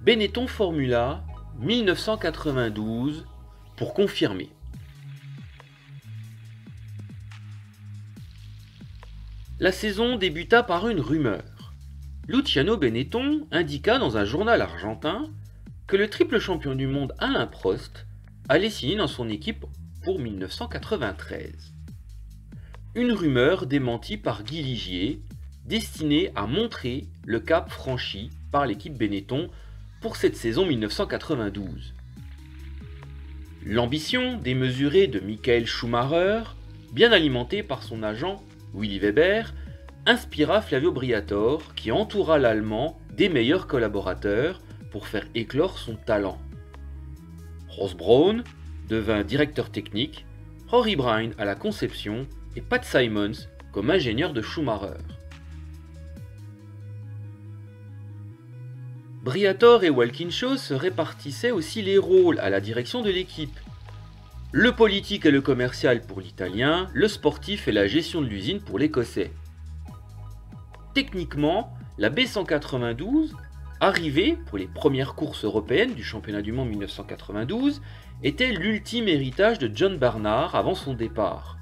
Benetton Formula 1992 pour confirmer. La saison débuta par une rumeur. Luciano Benetton indiqua dans un journal argentin que le triple champion du monde Alain Prost allait signer dans son équipe pour 1993. Une rumeur démentie par Guy Ligier, destinée à montrer le cap franchi par l'équipe Benetton pour cette saison 1992. L'ambition démesurée de Michael Schumacher, bien alimentée par son agent Willy Weber, inspira Flavio Briatore qui entoura l'Allemand des meilleurs collaborateurs pour faire éclore son talent. Ross Brawn devint directeur technique, Rory Bryan à la conception et Pat Symonds comme ingénieur de Schumacher. Briatore et Walkinshaw se répartissaient aussi les rôles à la direction de l'équipe. Le politique et le commercial pour l'Italien, le sportif et la gestion de l'usine pour l'Écossais. Techniquement, la B192, arrivée pour les premières courses européennes du championnat du monde 1992, était l'ultime héritage de John Barnard avant son départ.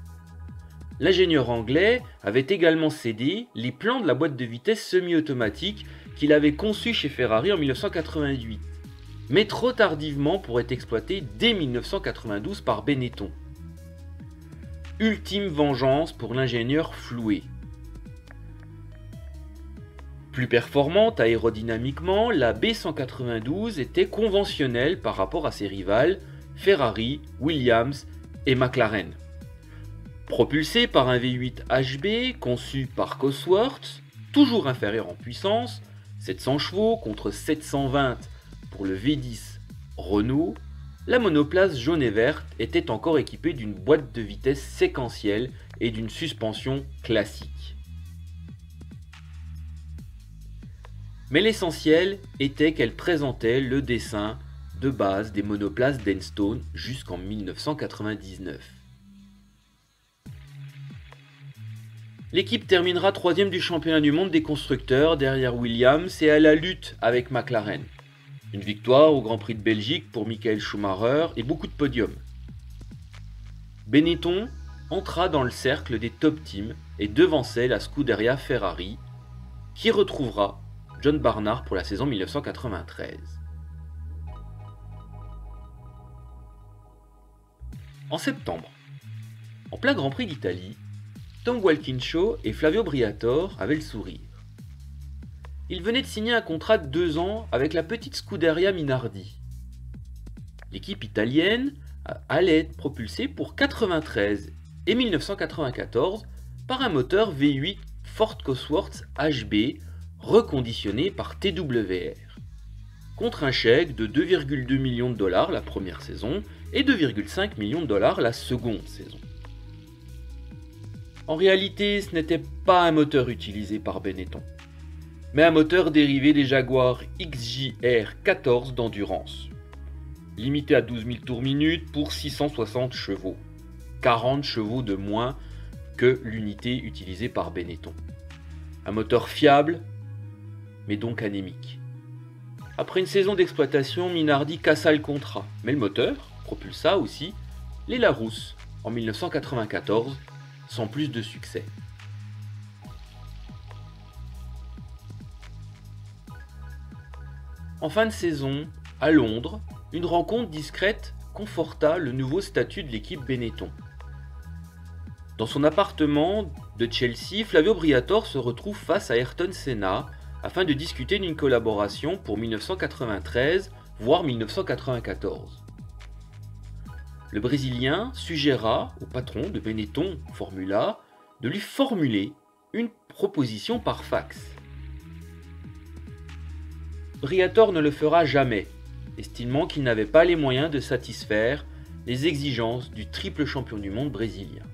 L'ingénieur anglais avait également cédé les plans de la boîte de vitesse semi-automatique qu'il avait conçue chez Ferrari en 1988, mais trop tardivement pour être exploité dès 1992 par Benetton. Ultime vengeance pour l'ingénieur floué. Plus performante aérodynamiquement, la B192 était conventionnelle par rapport à ses rivales Ferrari, Williams et McLaren. Propulsée par un V8 HB conçu par Cosworth, toujours inférieur en puissance, 700 chevaux contre 720 pour le V10 Renault, la monoplace jaune et verte était encore équipée d'une boîte de vitesse séquentielle et d'une suspension classique. Mais l'essentiel était qu'elle présentait le dessin de base des monoplaces d'Enstone jusqu'en 1999. L'équipe terminera 3e du championnat du monde des constructeurs derrière Williams et à la lutte avec McLaren. Une victoire au Grand Prix de Belgique pour Michael Schumacher et beaucoup de podiums. Benetton entra dans le cercle des top teams et devançait la Scuderia Ferrari qui retrouvera John Barnard pour la saison 1993. En septembre, en plein Grand Prix d'Italie, Tom Walkinshaw et Flavio Briatore avaient le sourire. Ils venaient de signer un contrat de 2 ans avec la petite Scuderia Minardi. L'équipe italienne allait être propulsée pour 93 et 1994 par un moteur V8 Ford Cosworth HB reconditionné par TWR, contre un chèque de 2,2 millions de dollars la première saison et 2,5 millions de dollars la seconde saison. En réalité, ce n'était pas un moteur utilisé par Benetton, mais un moteur dérivé des Jaguar XJR 14 d'endurance, limité à 12 000 tours minute pour 660 chevaux, 40 chevaux de moins que l'unité utilisée par Benetton. Un moteur fiable, mais donc anémique. Après une saison d'exploitation, Minardi cassa le contrat, mais le moteur propulsa aussi les Larousse en 1994, sans plus de succès. En fin de saison, à Londres, une rencontre discrète conforta le nouveau statut de l'équipe Benetton. Dans son appartement de Chelsea, Flavio Briatore se retrouve face à Ayrton Senna afin de discuter d'une collaboration pour 1993, voire 1994. Le Brésilien suggéra au patron de Benetton Formula de lui formuler une proposition par fax. Briatore ne le fera jamais, estimant qu'il n'avait pas les moyens de satisfaire les exigences du triple champion du monde brésilien.